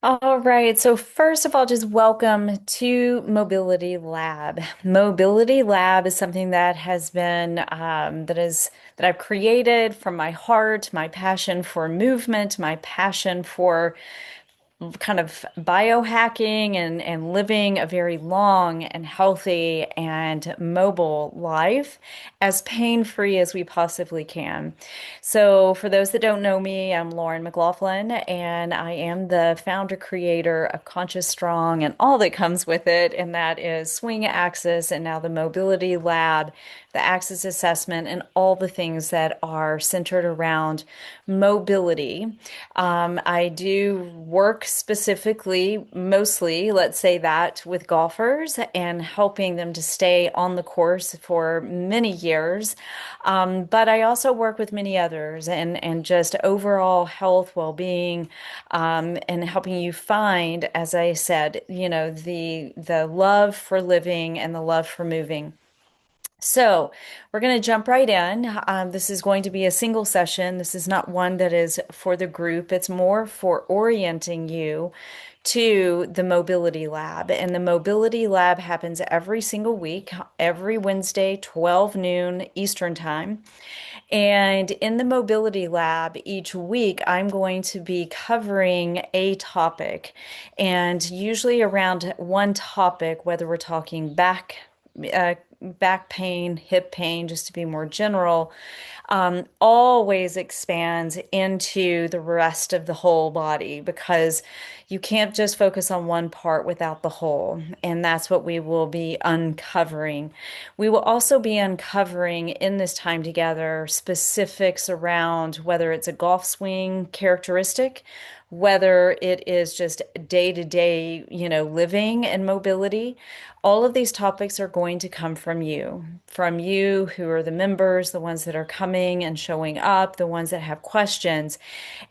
All right. So first of all, just welcome to Mobility Lab. Mobility Lab is something that has been that I've created from my heart, my passion for movement, my passion for kind of biohacking and living a very long and healthy and mobile life as pain-free as we possibly can. So, for those that don't know me, I'm Lauren McLaughlin, and I am the founder creator of Conscious Strong and all that comes with it, and that is Swing Axis and now the Mobility Lab, the Axis Assessment, and all the things that are centered around mobility. I do work specifically, mostly, let's say that, with golfers and helping them to stay on the course for many years. But I also work with many others and just overall health, well-being, and helping you find, as I said, the love for living and the love for moving. So we're going to jump right in. This is going to be a single session. This is not one that is for the group. It's more for orienting you to the Mobility Lab. And the Mobility Lab happens every single week, every Wednesday, 12 noon Eastern Time. And in the Mobility Lab, each week, I'm going to be covering a topic, and usually around one topic, whether we're talking back pain, hip pain, just to be more general, always expands into the rest of the whole body because you can't just focus on one part without the whole. And that's what we will be uncovering. We will also be uncovering in this time together specifics around whether it's a golf swing characteristic, whether it is just day to day, living and mobility. All of these topics are going to come from you who are the members, the ones that are coming and showing up, the ones that have questions.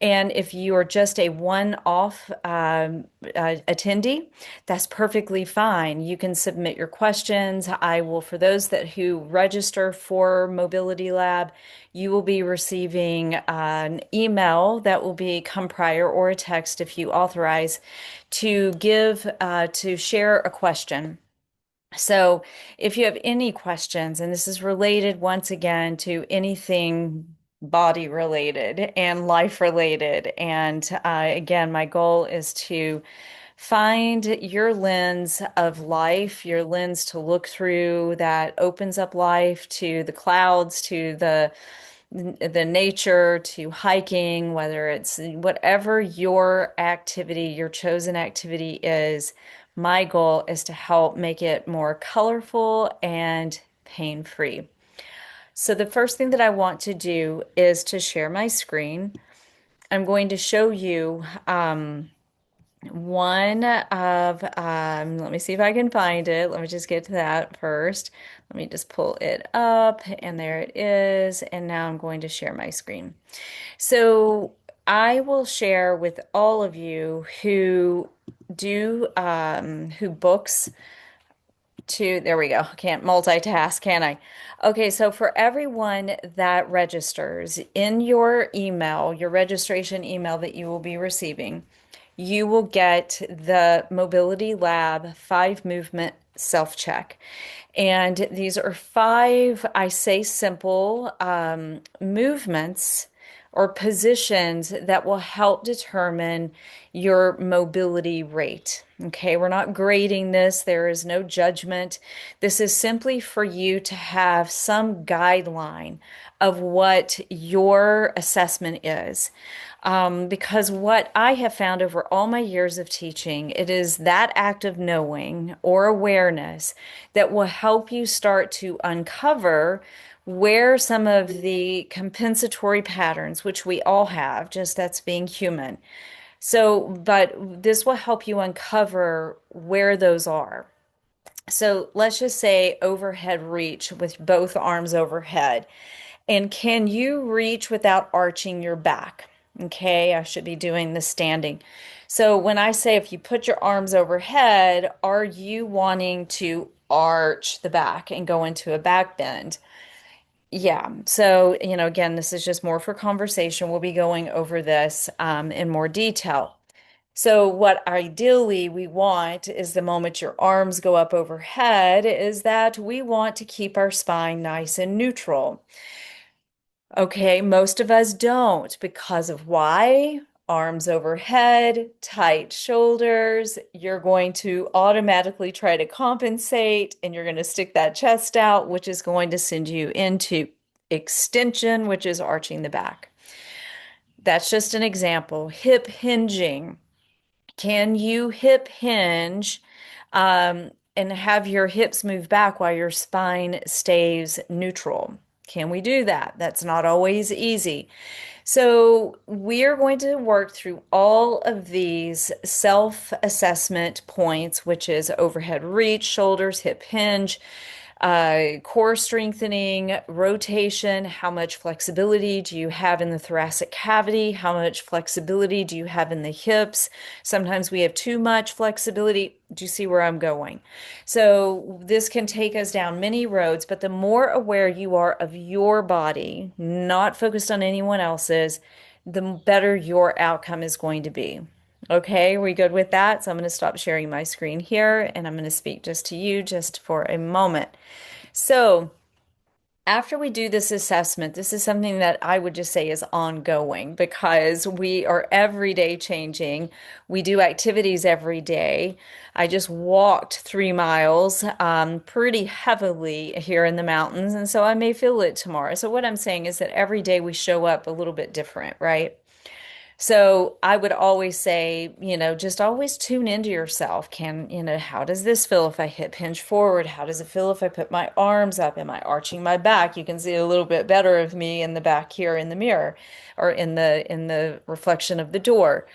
And if you are just a one-off attendee, that's perfectly fine. You can submit your questions. I will, for those that who register for Mobility Lab, you will be receiving an email that will be come prior or a text if you authorize to share a question. So, if you have any questions, and this is related once again to anything body related and life related, and again, my goal is to find your lens of life, your lens to look through that opens up life to the clouds, to the nature, to hiking, whether it's whatever your activity, your chosen activity is. My goal is to help make it more colorful and pain-free. So the first thing that I want to do is to share my screen. I'm going to show you one of, let me see if I can find it. Let me just get to that first. Let me just pull it up, and there it is. And now I'm going to share my screen. So I will share with all of you who books there we go. Can't multitask, can I? Okay, so for everyone that registers in your email, your registration email that you will be receiving, you will get the Mobility Lab 5 movement self-check. And these are 5, I say simple, movements or positions that will help determine your mobility rate. Okay, we're not grading this, there is no judgment. This is simply for you to have some guideline of what your assessment is. Because what I have found over all my years of teaching, it is that act of knowing or awareness that will help you start to uncover where some of the compensatory patterns, which we all have, just that's being human. So, but this will help you uncover where those are. So let's just say overhead reach with both arms overhead. And can you reach without arching your back? Okay, I should be doing the standing. So when I say if you put your arms overhead, are you wanting to arch the back and go into a back bend? Yeah. So, again, this is just more for conversation. We'll be going over this in more detail. So what ideally we want is the moment your arms go up overhead is that we want to keep our spine nice and neutral. Okay, most of us don't because of why? Arms overhead, tight shoulders. You're going to automatically try to compensate and you're going to stick that chest out, which is going to send you into extension, which is arching the back. That's just an example. Hip hinging. Can you hip hinge and have your hips move back while your spine stays neutral? Can we do that? That's not always easy. So, we're going to work through all of these self-assessment points, which is overhead reach, shoulders, hip hinge, core strengthening, rotation, how much flexibility do you have in the thoracic cavity? How much flexibility do you have in the hips? Sometimes we have too much flexibility. Do you see where I'm going? So this can take us down many roads, but the more aware you are of your body, not focused on anyone else's, the better your outcome is going to be. Okay, we good with that? So I'm going to stop sharing my screen here and I'm going to speak just to you just for a moment. So, after we do this assessment, this is something that I would just say is ongoing because we are every day changing. We do activities every day. I just walked 3 miles pretty heavily here in the mountains, and so I may feel it tomorrow. So, what I'm saying is that every day we show up a little bit different, right? So I would always say, just always tune into yourself. How does this feel if I hip hinge forward? How does it feel if I put my arms up? Am I arching my back? You can see a little bit better of me in the back here in the mirror or in the reflection of the door.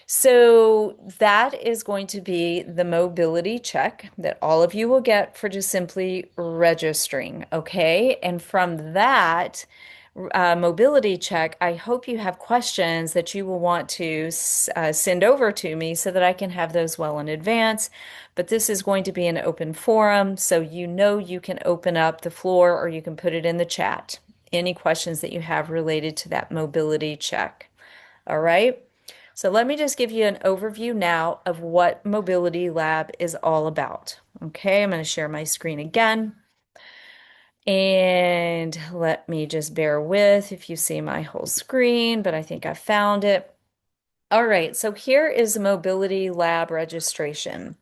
So that is going to be the mobility check that all of you will get for just simply registering, okay? And from that, mobility check, I hope you have questions that you will want to send over to me so that I can have those well in advance. But this is going to be an open forum, so you can open up the floor or you can put it in the chat. Any questions that you have related to that mobility check. All right. So let me just give you an overview now of what Mobility Lab is all about. Okay, I'm going to share my screen again. And let me just bear with if you see my whole screen, but I think I found it. All right, so here is the Mobility Lab registration.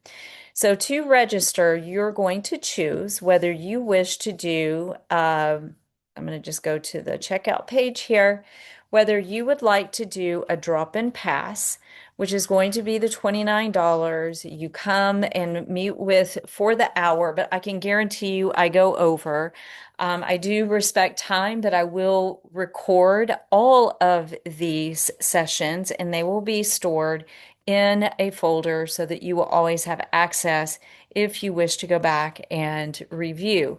So to register, you're going to choose whether you wish to do, I'm going to just go to the checkout page here, whether you would like to do a drop-in pass, which is going to be the $29. You come and meet with for the hour, but I can guarantee you I go over. I do respect time, but I will record all of these sessions and they will be stored in a folder so that you will always have access if you wish to go back and review.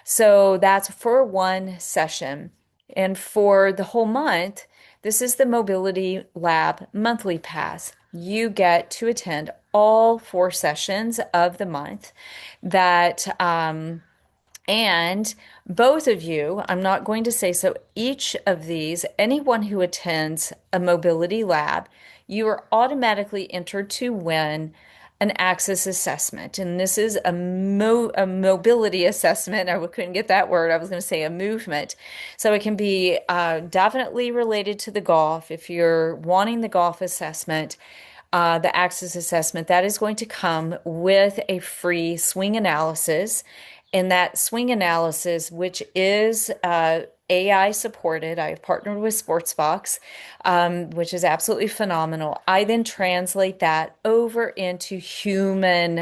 So that's for one session. And for the whole month, this is the Mobility Lab monthly pass. You get to attend all 4 sessions of the month that and both of you, I'm not going to say so, each of these, anyone who attends a mobility lab, you are automatically entered to win an access assessment. And this is a mobility assessment. I couldn't get that word. I was going to say a movement. So it can be definitely related to the golf. If you're wanting the golf assessment, the access assessment, that is going to come with a free swing analysis. And that swing analysis, which is AI supported, I have partnered with Sportsbox, which is absolutely phenomenal. I then translate that over into a human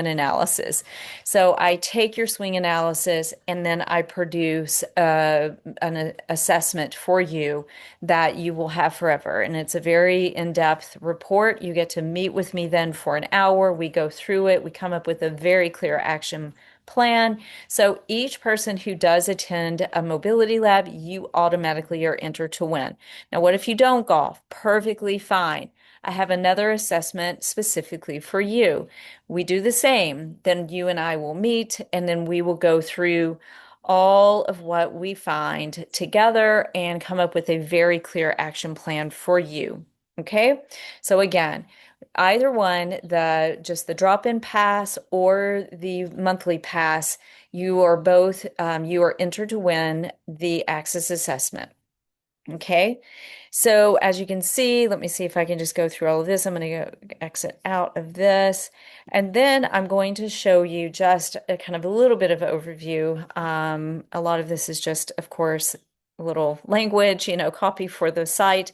analysis. So I take your swing analysis and then I produce an assessment for you that you will have forever. And it's a very in-depth report. You get to meet with me then for an hour. We go through it. We come up with a very clear action plan. So each person who does attend a mobility lab, you automatically are entered to win. Now, what if you don't golf? Perfectly fine. I have another assessment specifically for you. We do the same. Then you and I will meet, and then we will go through all of what we find together and come up with a very clear action plan for you. Okay. So again, either one, just the drop-in pass or the monthly pass, you are entered to win the Access assessment. Okay. So as you can see, let me see if I can just go through all of this. I'm going to go exit out of this. And then I'm going to show you just a kind of a little bit of overview. A lot of this is just, of course, a little language, copy for the site.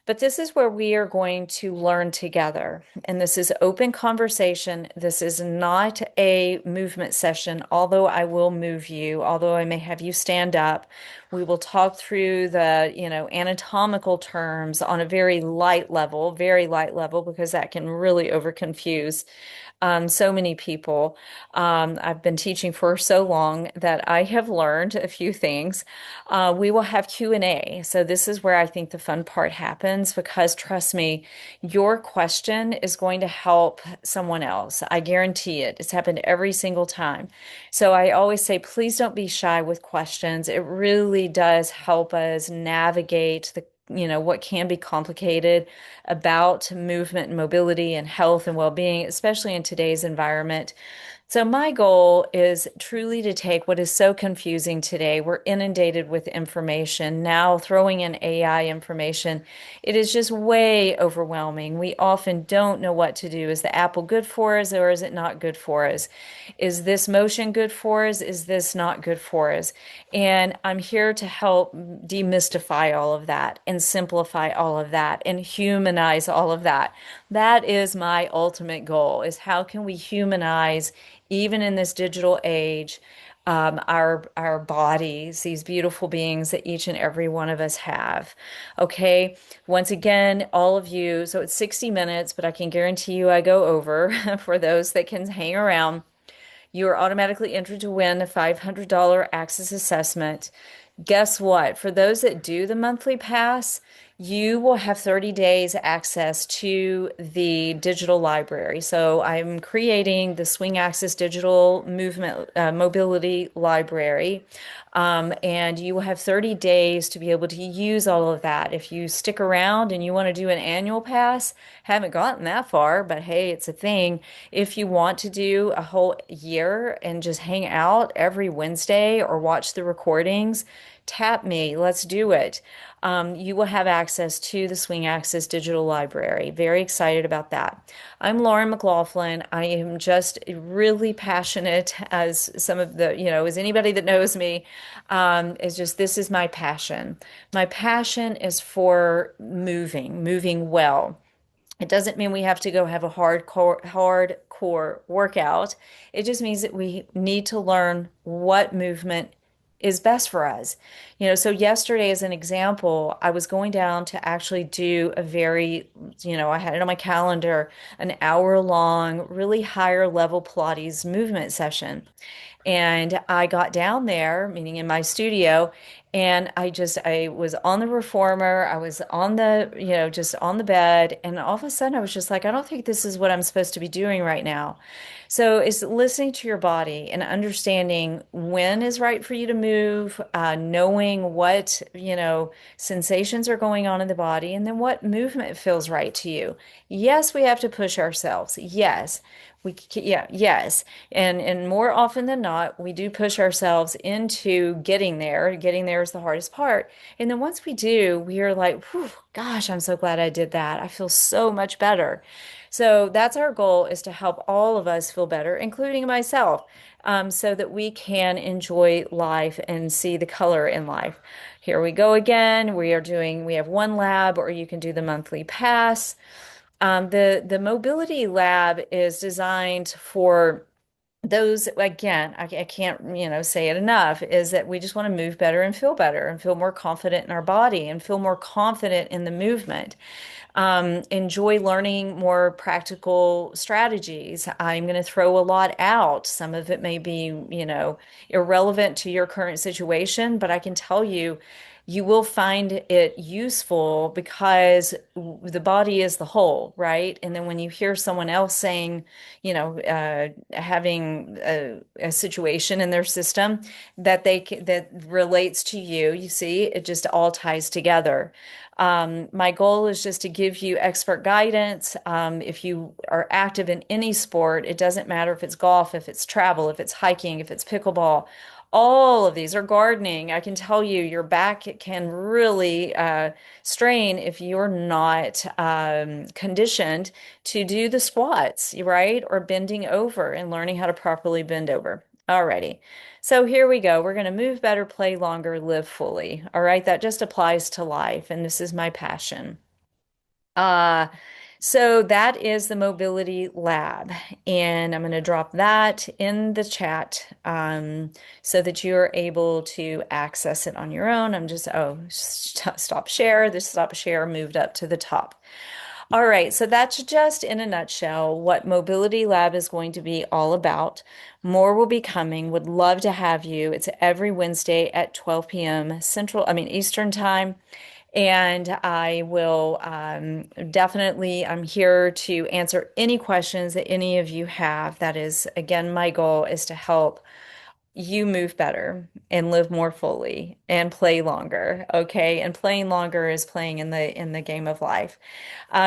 But this is where we are going to learn together. And this is open conversation. This is not a movement session, although I will move you, although I may have you stand up. We will talk through the, anatomical terms on a very light level, because that can really overconfuse so many people. I've been teaching for so long that I have learned a few things. We will have Q&A. So this is where I think the fun part happens, because trust me, your question is going to help someone else. I guarantee it. It's happened every single time. So I always say, please don't be shy with questions. It really does help us navigate what can be complicated about movement and mobility and health and well-being, especially in today's environment. So my goal is truly to take what is so confusing today. We're inundated with information. Now throwing in AI information, it is just way overwhelming. We often don't know what to do. Is the apple good for us, or is it not good for us? Is this motion good for us? Is this not good for us? And I'm here to help demystify all of that and simplify all of that and humanize all of that. That is my ultimate goal, is how can we humanize, even in this digital age, our bodies, these beautiful beings that each and every one of us have. Okay. Once again, all of you, so it's 60 minutes, but I can guarantee you I go over for those that can hang around. You are automatically entered to win a $500 Access assessment. Guess what? For those that do the monthly pass, you will have 30 days access to the digital library. So I'm creating the Swing Access Digital Movement Mobility Library. And you will have 30 days to be able to use all of that. If you stick around and you want to do an annual pass, haven't gotten that far, but hey, it's a thing. If you want to do a whole year and just hang out every Wednesday or watch the recordings, tap me. Let's do it. You will have access to the Swing Access Digital Library. Very excited about that. I'm Lauren McLaughlin. I am just really passionate, as some of the, as anybody that knows me, is just, this is my passion. My passion is for moving well. It doesn't mean we have to go have a hardcore workout. It just means that we need to learn what movement is best for us. So yesterday, as an example, I was going down to actually do a very, I had it on my calendar, an hour long, really higher level Pilates movement session. And I got down there, meaning in my studio, and I was on the reformer. I was on the, just on the bed. And all of a sudden I was just like, I don't think this is what I'm supposed to be doing right now. So it's listening to your body and understanding when is right for you to move, knowing what, sensations are going on in the body, and then what movement feels right to you. Yes, we have to push ourselves. Yes. Yeah, yes. And more often than not, we do push ourselves into getting there. Getting there is the hardest part. And then once we do, we are like, whew, gosh, I'm so glad I did that. I feel so much better. So that's our goal, is to help all of us feel better, including myself, so that we can enjoy life and see the color in life. Here we go again. We have one lab, or you can do the monthly pass. The mobility lab is designed for those, again, I can't, say it enough, is that we just want to move better and feel more confident in our body and feel more confident in the movement. Enjoy learning more practical strategies. I'm going to throw a lot out. Some of it may be, irrelevant to your current situation, but I can tell you, you will find it useful because the body is the whole, right? And then when you hear someone else saying, having a situation in their system that relates to you, you see, it just all ties together. My goal is just to give you expert guidance. If you are active in any sport, it doesn't matter if it's golf, if it's travel, if it's hiking, if it's pickleball, all of these are gardening. I can tell you your back can really strain if you're not conditioned to do the squats, right? Or bending over and learning how to properly bend over. Alrighty. So here we go. We're going to move better, play longer, live fully. All right. That just applies to life. And this is my passion. Uh, so that is the Mobility Lab, and I'm going to drop that in the chat so that you're able to access it on your own. I'm just, oh, stop share. This stop share moved up to the top. All right, so that's just in a nutshell what Mobility Lab is going to be all about. More will be coming. Would love to have you. It's every Wednesday at 12 p.m. Eastern time. And I will definitely, I'm here to answer any questions that any of you have. That is, again, my goal is to help you move better and live more fully and play longer. Okay. And playing longer is playing in the game of life.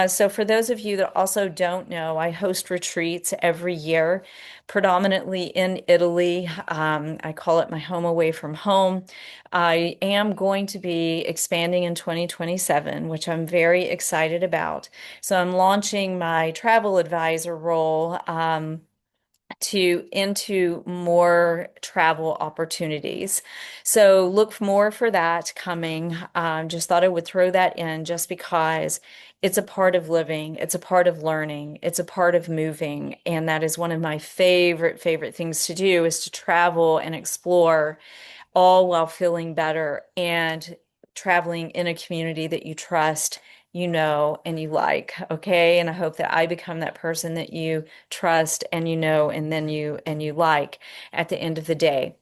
So for those of you that also don't know, I host retreats every year, predominantly in Italy. I call it my home away from home. I am going to be expanding in 2027, which I'm very excited about. So I'm launching my travel advisor role. To into more travel opportunities. So look more for that coming. Just thought I would throw that in just because it's a part of living, it's a part of learning, it's a part of moving, and that is one of my favorite things to do is to travel and explore all while feeling better and traveling in a community that you trust, you know, and you like. Okay. And I hope that I become that person that you trust and you know, and then you like at the end of the day.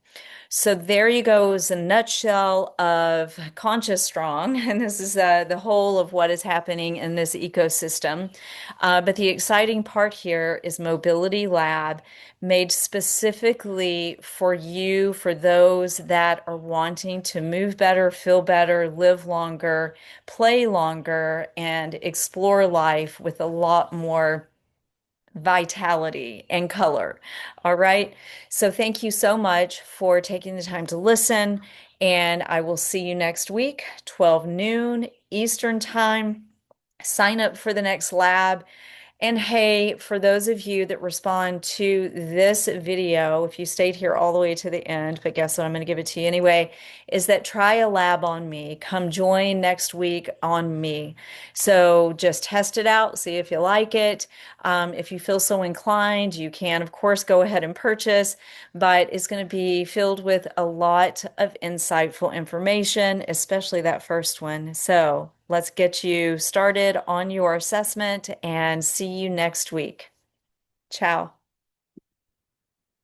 So there you go is a nutshell of Conscious Strong, and this is the whole of what is happening in this ecosystem. But the exciting part here is Mobility Lab, made specifically for you, for those that are wanting to move better, feel better, live longer, play longer, and explore life with a lot more vitality and color. All right. So thank you so much for taking the time to listen. And I will see you next week, 12 noon Eastern time. Sign up for the next lab. And hey, for those of you that respond to this video, if you stayed here all the way to the end, but guess what? I'm going to give it to you anyway, is that try a lab on me. Come join next week on me. So just test it out, see if you like it. If you feel so inclined, you can, of course, go ahead and purchase, but it's going to be filled with a lot of insightful information, especially that first one. So let's get you started on your assessment and see you next week. Ciao.